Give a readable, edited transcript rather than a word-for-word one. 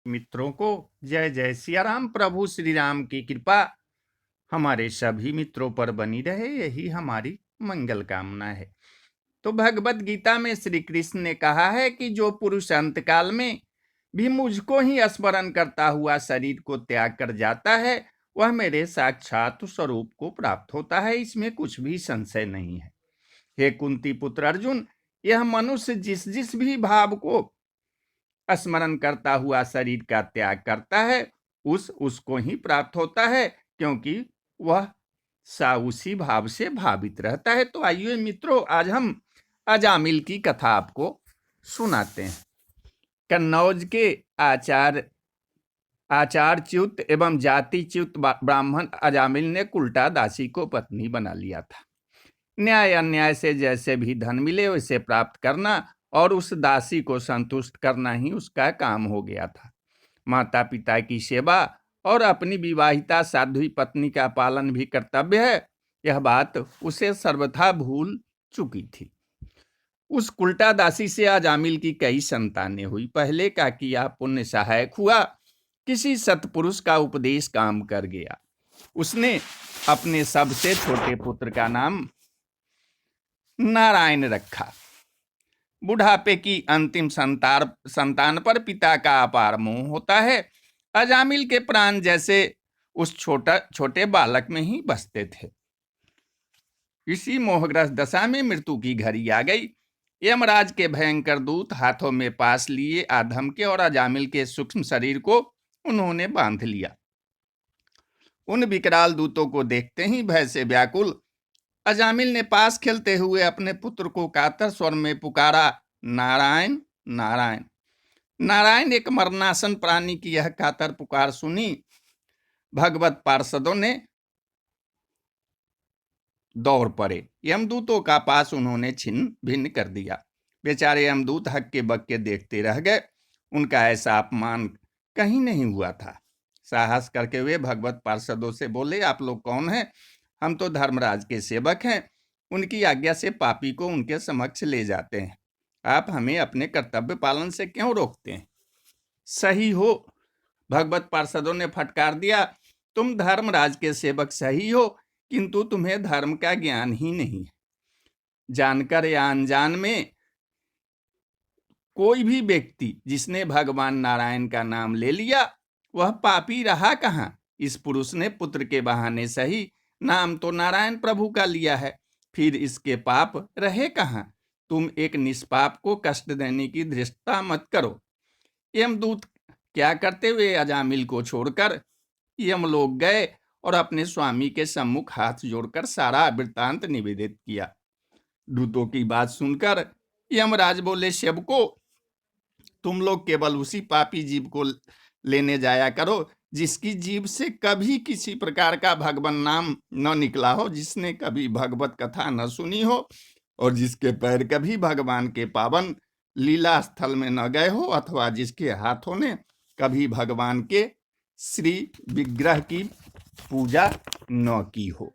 मित्रों को जय जय सिया राम। प्रभु श्री राम की कृपा हमारे सभी मित्रों पर बनी रहे, यही हमारी मंगल कामना है। तो भगवत गीता में श्री कृष्ण ने कहा है कि जो पुरुष अंतकाल में भी मुझको ही स्मरण करता हुआ शरीर को त्याग कर जाता है, वह मेरे साक्षात स्वरूप को प्राप्त होता है। इसमें कुछ भी संशय नहीं है। हे कुंती पुत्र अर्जुन, यह मनुष्य जिस जिस भी भाव को स्मरण करता हुआ शरीर का त्याग करता है, उसको ही प्राप्त होता है, क्योंकि वह उसी भाव से भावित रहता है। तो आइए मित्रों, आज हम अजामिल की कथा आपको सुनाते हैं। कन्नौज के आचारच्युत एवं जातिच्युत ब्राह्मण अजामिल ने कुल्टा दासी को पत्नी बना लिया था। न्याय अन्याय से जैसे भी धन मिले वैसे प्राप्त करना और उस दासी को संतुष्ट करना ही उसका काम हो गया था। माता पिता की सेवा और अपनी विवाहिता साध्वी पत्नी का पालन भी कर्तव्य है, यह बात उसे सर्वथा भूल चुकी थी। उस कुल्टा दासी से अजामिल की कई संतानें हुई। पहले का किया पुण्य सहायक हुआ, किसी सत्पुरुष का उपदेश काम कर गया। उसने अपने सबसे छोटे पुत्र का नाम नारायण रखा। बुढ़ापे की अंतिम संतान पर पिता का अपार मोह होता है। अजामिल के प्राण जैसे उस छोटे बालक में ही बसते थे। इसी मोहग्रस्त दशा में मृत्यु की घड़ी आ गई। यमराज के भयंकर दूत हाथों में पास लिए आधम के और अजामिल के सूक्ष्म शरीर को उन्होंने बांध लिया। उन विकराल दूतों को देखते ही भय से व्याकुल अजामिल ने पास खेलते हुए अपने पुत्र को कातर स्वर में पुकारा, नारायण नारायण। नारायण एक मरणासन प्राणी की यह कातर पुकार सुनी भगवत पार्षदों ने दौड़ पड़े। यमदूतों का पास उन्होंने छिन्न भिन्न कर दिया। बेचारे यमदूत हक्के बक्के देखते रह गए। उनका ऐसा अपमान कहीं नहीं हुआ था। साहस करके वे भगवत पार्षदों से बोले, आप लोग कौन हैं? हम तो धर्मराज के सेवक हैं। उनकी आज्ञा से पापी को उनके समक्ष ले जाते हैं। आप हमें अपने कर्तव्य पालन से क्यों रोकते हैं? सही हो, भगवत पार्षदों ने फटकार दिया। तुम धर्मराज के सेवक सही हो, किंतु तुम्हें धर्म का ज्ञान ही नहीं है। जानकर या अनजान में कोई भी व्यक्ति जिसने भगवान नारायण का नाम ले लिया वह पापी रहा कहाँ? इस पुरुष ने पुत्र के बहाने सही, नाम तो नारायण प्रभु का लिया है, फिर इसके पाप रहे कहाँ? तुम एक निष्पाप को कष्ट देने की धृष्टता मत करो। यमदूत क्या करते हुए अजामिल को छोड़कर यमलोक गए और अपने स्वामी के सम्मुख हाथ जोड़कर सारा वृत्तांत निवेदित किया। दूतों की बात सुनकर यमराज बोले, सेवको, तुम लोग केवल उसी पापी जीव को लेने जाया करो जिसकी जीव से कभी किसी प्रकार का भगवान नाम न निकला हो, जिसने कभी भगवत कथा न सुनी हो और जिसके पैर कभी भगवान के पावन लीला स्थल में न गए हो, अथवा जिसके हाथों ने कभी भगवान के श्री विग्रह की पूजा न की हो।